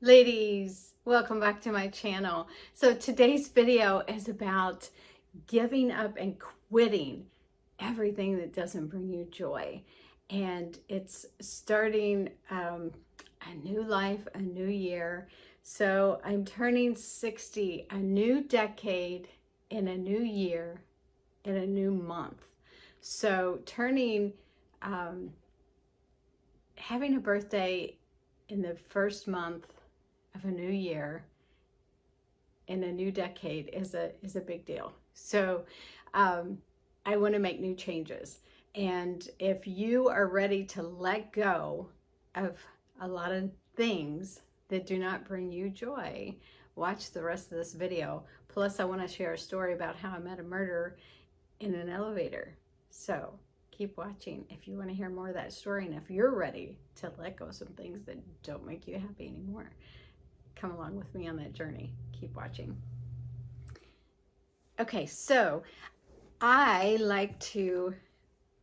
Ladies, welcome back to my channel. So today's video is about giving up and quitting everything that doesn't bring you joy. And it's starting a new life, a new year. So I'm turning 60, a new decade in a new year, in a new month. So having a birthday in the first month of a new year in a new decade is a big deal. So I want to make new changes. And if you are ready to let go of a lot of things that do not bring you joy, watch the rest of this video. Plus, I want to share a story about how I met a murderer in an elevator. So keep watching if you want to hear more of that story, and if you're ready to let go of some things that don't make you happy anymore. Come along with me on that journey. Keep watching. Okay, so I like to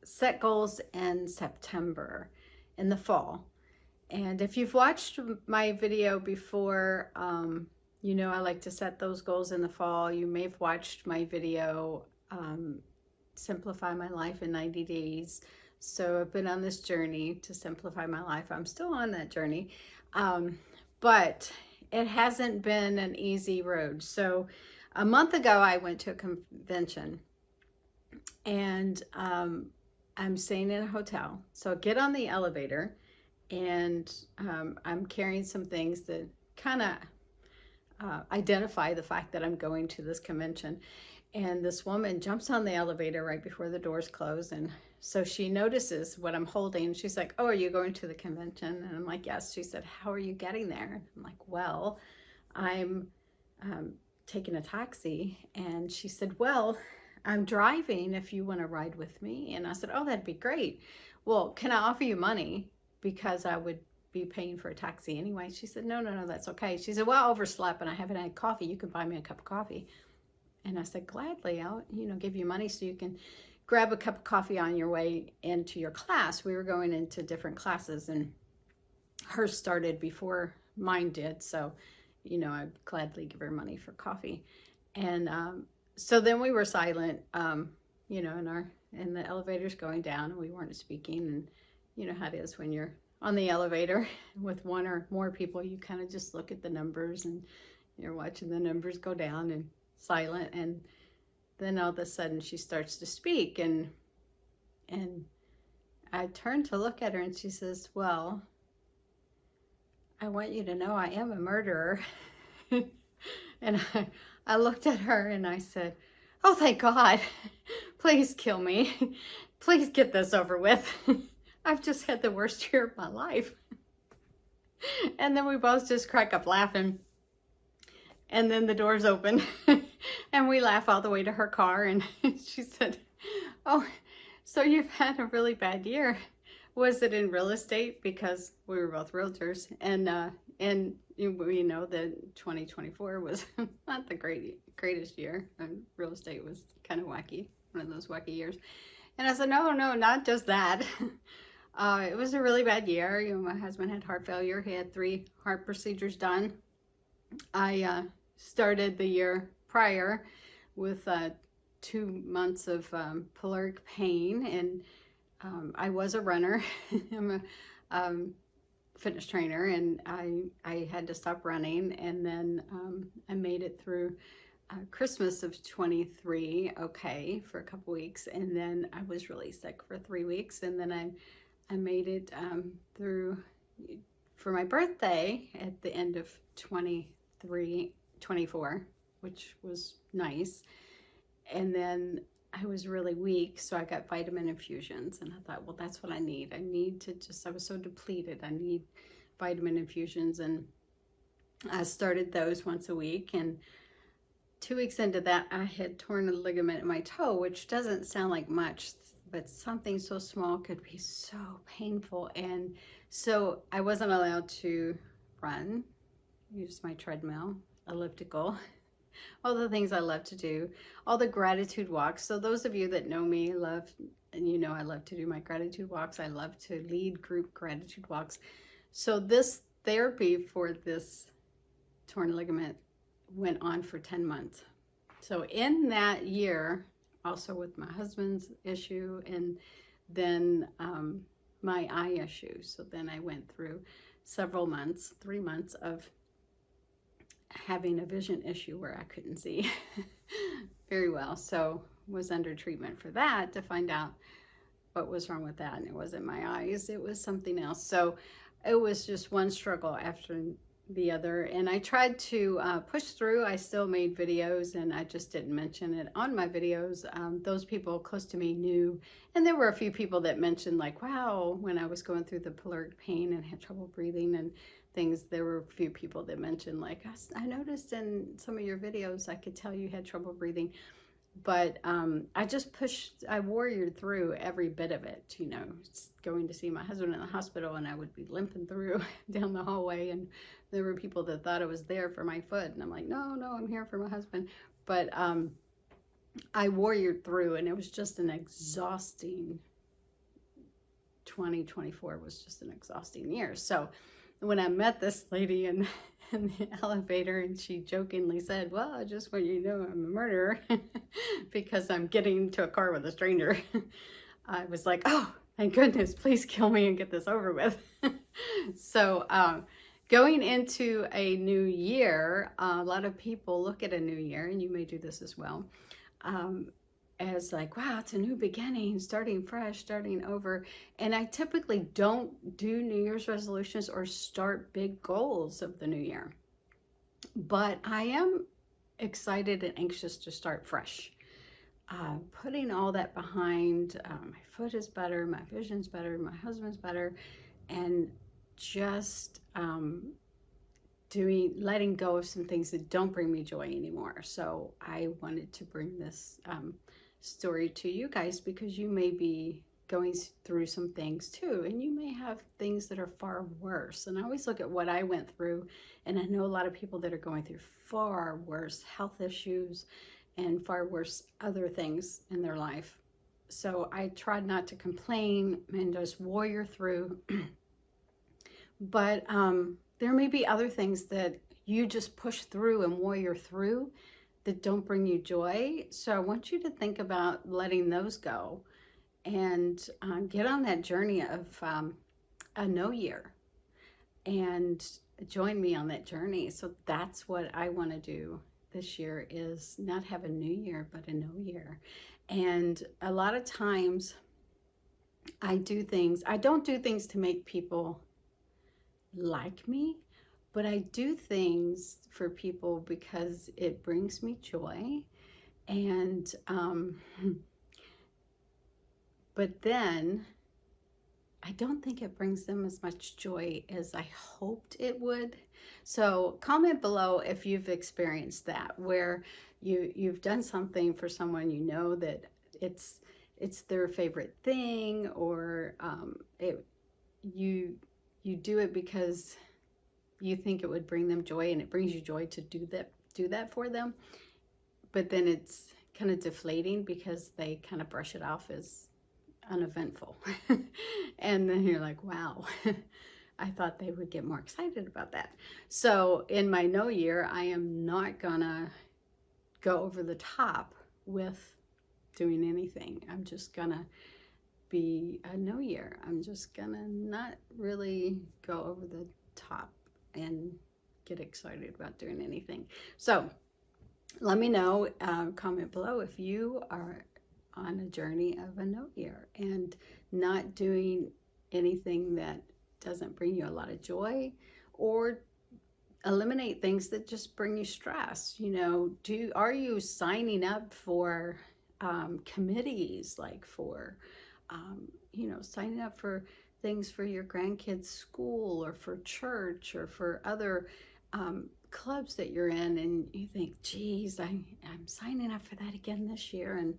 set goals in September, in the fall. And if you've watched my video before, you know I like to set those goals in the fall. You may have watched my video, Simplify My Life in 90 Days. So I've been on this journey to simplify my life. I'm still on that journey. But it hasn't been an easy road. So a month ago, I went to a convention, and I'm staying in a hotel. So I get on the elevator, and I'm carrying some things that kind of identify the fact that I'm going to this convention. And this woman jumps on the elevator right before the doors close. And so she notices what I'm holding. She's like, "Oh, are you going to the convention?" And I'm like, "Yes." She said, "How are you getting there?" I'm like, "Well, I'm taking a taxi." And she said, "Well, I'm driving if you want to ride with me." And I said, "Oh, that'd be great. Well, can I offer you money? Because I would be paying for a taxi anyway." She said, "No, that's okay." She said, "Well, I overslept and I haven't had coffee. You can buy me a cup of coffee." And I said, "Gladly, I'll, give you money so you can grab a cup of coffee on your way into your class." We were going into different classes, and hers started before mine did. So, I'd gladly give her money for coffee. And so then we were silent, and the elevator's going down, and we weren't speaking. And you know how it is when you're on the elevator with one or more people, you kind of just look at the numbers, and you're watching the numbers go down and silent. And then all of a sudden she starts to speak, and I turned to look at her, and she says, "Well, I want you to know I am a murderer." And I looked at her and I said, "Oh, thank God. Please kill me. Please get this over with. I've just had the worst year of my life." And then we both just crack up laughing. And then the doors open and we laugh all the way to her car. And she said, "Oh, so you've had a really bad year. Was it in real estate?" Because we were both realtors. And we know that 2024 was not the greatest year. And real estate was kind of wacky, one of those wacky years. And I said, no, not just that. It was a really bad year. My husband had heart failure. He had 3 heart procedures done. I started the year prior with 2 months of caloric pain, and I was a runner. I'm a fitness trainer, and I had to stop running. And then I made it through Christmas of 23 okay for a couple weeks, and then I was really sick for 3 weeks, and then I made it through for my birthday at the end of 24, which was nice. And then I was really weak, so I got vitamin infusions, and I thought, well, that's what I need. I was so depleted. I need vitamin infusions, and I started those once a week. And 2 weeks into that, I had torn a ligament in my toe, which doesn't sound like much, but something so small could be so painful. And so I wasn't allowed to run, use my treadmill, elliptical, all the things I love to do, all the gratitude walks. So those of you that know me I love to do my gratitude walks. I love to lead group gratitude walks. So this therapy for this torn ligament went on for 10 months. So in that year, also with my husband's issue and then my eye issue. So then I went through several months, 3 months of having a vision issue where I couldn't see very well. So was under treatment for that to find out what was wrong with that. And it wasn't my eyes, it was something else. So it was just one struggle after the other. And I tried to push through. I still made videos and I just didn't mention it on my videos. Those people close to me knew. And there were a few people that mentioned like, wow, when I was going through the caloric pain and had trouble breathing and things, there were a few people that mentioned like, I noticed in some of your videos, I could tell you had trouble breathing. But I just pushed, I warriored through every bit of it, you know, going to see my husband in the hospital and I would be limping through down the hallway and there were people that thought I was there for my foot. And I'm like, no, I'm here for my husband. But I warriored through and it was just an exhausting, 2024 was just an exhausting year. So when I met this lady in the elevator and she jokingly said, well, I just want you to know I'm a murderer because I'm getting into a car with a stranger. I was like, oh, thank goodness, please kill me and get this over with. So going into a new year, a lot of people look at a new year, and you may do this as well, as like, wow, it's a new beginning, starting fresh, starting over. And I typically don't do New Year's resolutions or start big goals of the new year. But I am excited and anxious to start fresh. Putting all that behind, my foot is better, my vision's better, my husband's better, and just letting go of some things that don't bring me joy anymore. So I wanted to bring this story to you guys because you may be going through some things too, and you may have things that are far worse. And I always look at what I went through, and I know a lot of people that are going through far worse health issues and far worse other things in their life. So I tried not to complain and just warrior through. But there may be other things that you just push through and warrior through that don't bring you joy. So I want you to think about letting those go and get on that journey of a no year and join me on that journey. So that's what I want to do this year, is not have a new year, but a no year. And a lot of times I don't do things to make people like me, but I do things for people because it brings me joy. And but then I don't think it brings them as much joy as I hoped it would. So comment below if you've experienced that, where you've done something for someone, you know that it's their favorite thing, or you do it because you think it would bring them joy, and it brings you joy to do that for them, but then it's kind of deflating because they kind of brush it off as uneventful. And then you're like, wow, I thought they would get more excited about that. So in my no year, I am not gonna go over the top with doing anything. I'm just gonna be a no year. I'm just gonna not really go over the top and get excited about doing anything. So let me know, comment below if you are on a journey of a no year and not doing anything that doesn't bring you a lot of joy, or eliminate things that just bring you stress. You know, are you signing up for committees, like for you know, signing up for things for your grandkids' school or for church or for other clubs that you're in, and you think, geez, I'm signing up for that again this year, and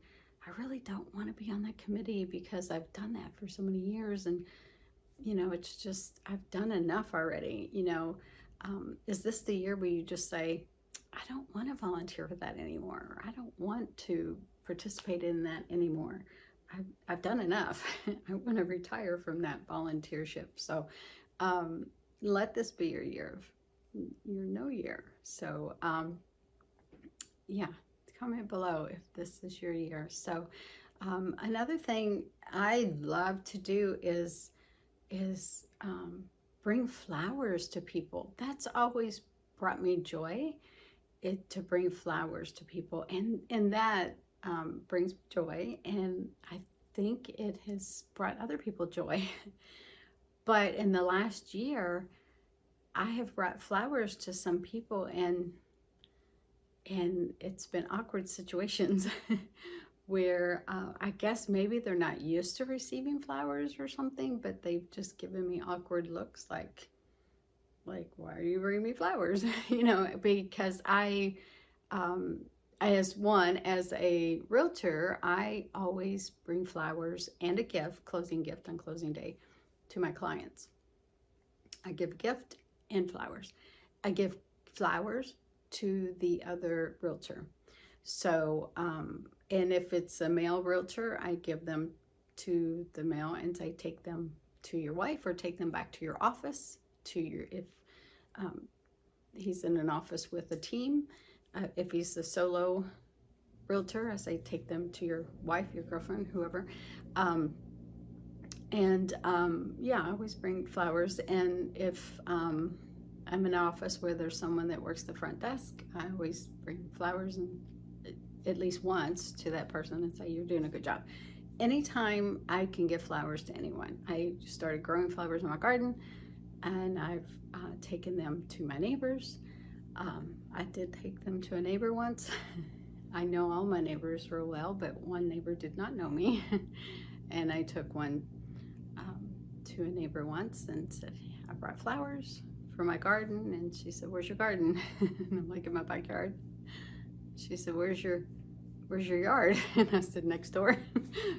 I really don't want to be on that committee because I've done that for so many years, and you know, it's just, I've done enough already. You know, is this the year where you just say, I don't want to volunteer for that anymore, or I don't want to participate in that anymore. I've done enough. I want to retire from that volunteership. So let this be your year of your no year. So yeah, comment below if this is your year. So another thing I love to do is bring flowers to people. That's always brought me joy, to bring flowers to people, and that brings joy, and I think it has brought other people joy. But in the last year, I have brought flowers to some people, and it's been awkward situations where I guess maybe they're not used to receiving flowers or something, but they've just given me awkward looks like why are you bringing me flowers? You know, because as a realtor, I always bring flowers and a gift, closing gift on closing day, to my clients. I give a gift and flowers. I give flowers to the other realtor. So, and if it's a male realtor, I give them to the male and say, take them to your wife, or take them back to your office, if he's in an office with a team. If he's a solo realtor, I say, take them to your wife, your girlfriend, whoever. Yeah, I always bring flowers. And if I'm in an office where there's someone that works the front desk, I always bring flowers, and at least once, to that person and say, you're doing a good job. Anytime I can give flowers to anyone. I started growing flowers in my garden, and I've taken them to my neighbors. I did take them to a neighbor once. I know all my neighbors real well, but one neighbor did not know me. And I took one to a neighbor once and said, I brought flowers for my garden. And she said, where's your garden? And I'm like, in my backyard. She said, where's your yard? And I said, next door.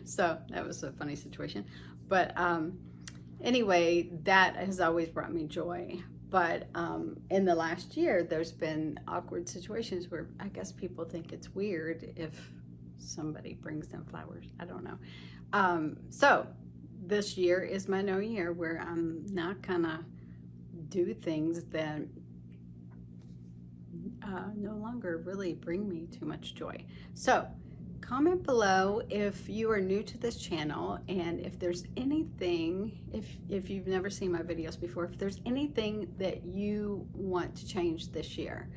So that was a funny situation. But anyway, that has always brought me joy. But in the last year, there's been awkward situations where I guess people think it's weird if somebody brings them flowers. I don't know. So this year is my no year, where I'm not gonna do things that no longer really bring me too much joy. So comment below if you are new to this channel, and if there's anything, if you've never seen my videos before, if there's anything that you want to change this year.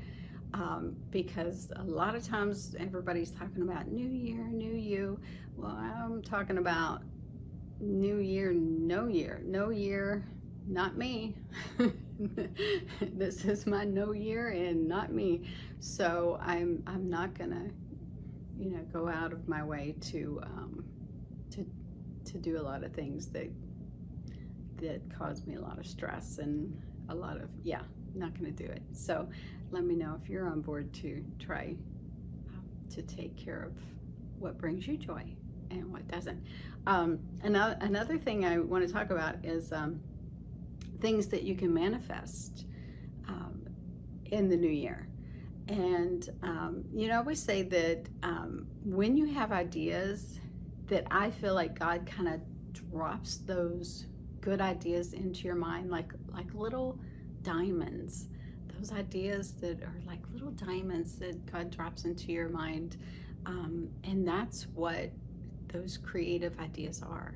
Because a lot of times everybody's talking about new year, new you. Well, I'm talking about new year, no year. No year, not me. This is my no year and not me. So I'm not gonna, you know, go out of my way to do a lot of things that cause me a lot of stress and a lot of, yeah, not gonna do it. So let me know if you're on board to try to take care of what brings you joy and what doesn't. Another thing I want to talk about is things that you can manifest in the new year. And you know, I always say that when you have ideas, that I feel like God kind of drops those good ideas into your mind like little diamonds. Those ideas that are like little diamonds that God drops into your mind, and that's what those creative ideas are.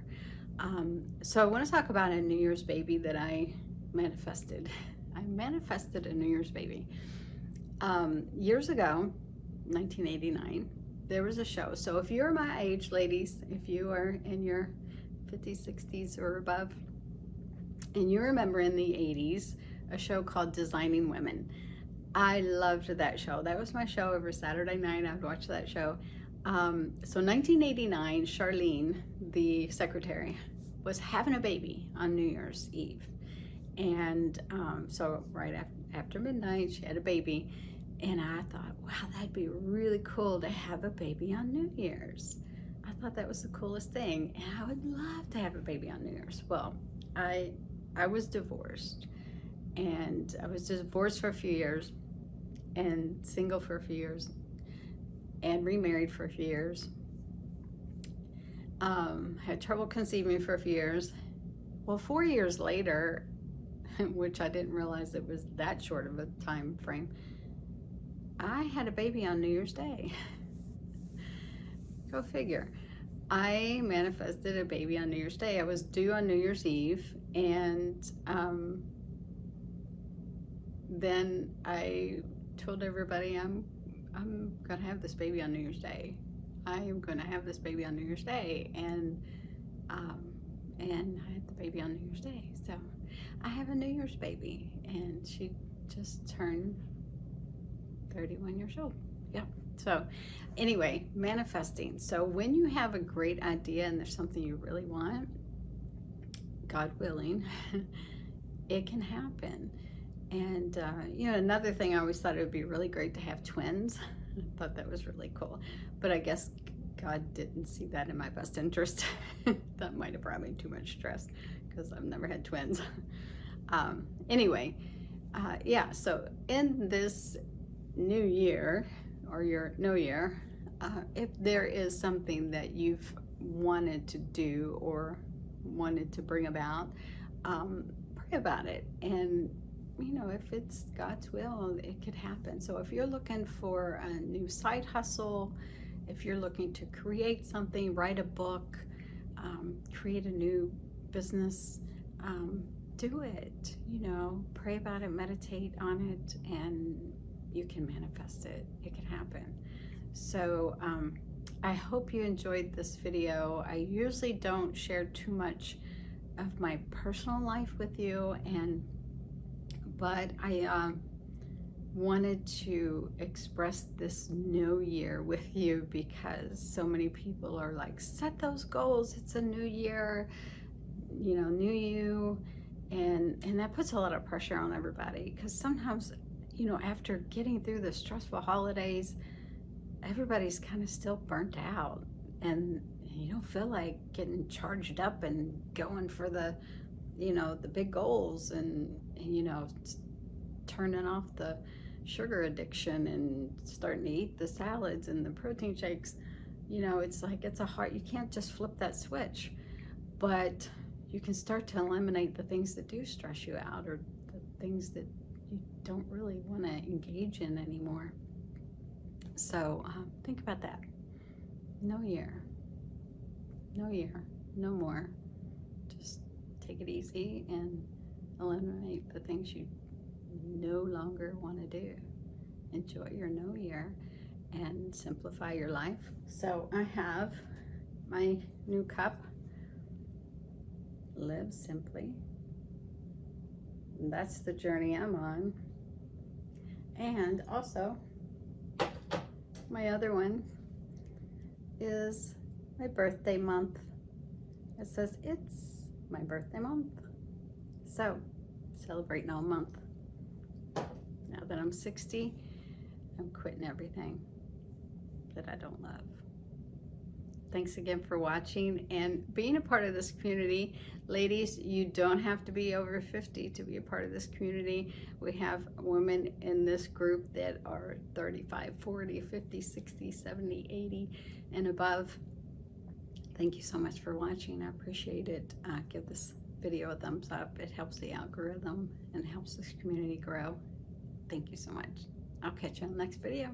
So I want to talk about a New Year's baby that I manifested. I manifested a New Year's baby. Years ago, 1989, there was a show. So if you're my age, ladies, if you are in your 50s, 60s or above, and you remember in the 80s, a show called Designing Women. I loved that show. That was my show every Saturday night. I would watch that show. So 1989, Charlene, the secretary, was having a baby on New Year's Eve. And so right after midnight, she had a baby. And I thought, wow, that'd be really cool to have a baby on New Year's. I thought that was the coolest thing. And I would love to have a baby on New Year's. Well, I was divorced. And I was divorced for a few years, and single for a few years, and remarried for a few years. Had trouble conceiving for a few years. Well, 4 years later, which I didn't realize it was that short of a time frame. I had a baby on New Year's Day. Go figure. I manifested a baby on New Year's Day. I was due on New Year's Eve, and then I told everybody I'm gonna have this baby on New Year's Day. I am gonna have this baby on New Year's Day, and I had the baby on New Year's Day. So I have a New Year's baby, and she just turned 31 years old. Yeah. So anyway, manifesting. So when you have a great idea and there's something you really want, God willing, it can happen. And you know, another thing, I always thought it would be really great to have twins. I thought that was really cool, but I guess God didn't see that in my best interest. That might have brought me too much stress because I've never had twins. Anyway, yeah, so in this new year, or your new year, if there is something that you've wanted to do or wanted to bring about, pray about it. And you know, if it's God's will, it could happen. So if you're looking for a new side hustle, if you're looking to create something, write a book, create a new business, do it. You know, pray about it, meditate on it, and you can manifest it. It can happen. So I hope you enjoyed this video. I usually don't share too much of my personal life with you, but I wanted to express this new year with you because so many people are like, set those goals, it's a new year, you know, new you, and that puts a lot of pressure on everybody, because sometimes, you know, after getting through the stressful holidays, everybody's kind of still burnt out, and you don't feel like getting charged up and going for the, you know, the big goals, and you know, turning off the sugar addiction and starting to eat the salads and the protein shakes. You know, it's like, it's a hard, you can't just flip that switch, but you can start to eliminate the things that do stress you out, or the things that you don't really want to engage in anymore. So think about that. No year, no more. Just take it easy and eliminate the things you no longer want to do. Enjoy your new year and simplify your life. So I have my new cup, Live Simply. And that's the journey I'm on. And also, my other one is my birthday month. It says it's my birthday month. So, celebrating all month. Now that I'm 60, I'm quitting everything that I don't love. Thanks again for watching and being a part of this community. Ladies, you don't have to be over 50 to be a part of this community. We have women in this group that are 35, 40, 50, 60, 70, 80, and above. Thank you so much for watching. I appreciate it. Give this video a thumbs up. It helps the algorithm and helps this community grow. Thank you so much. I'll catch you on the next video.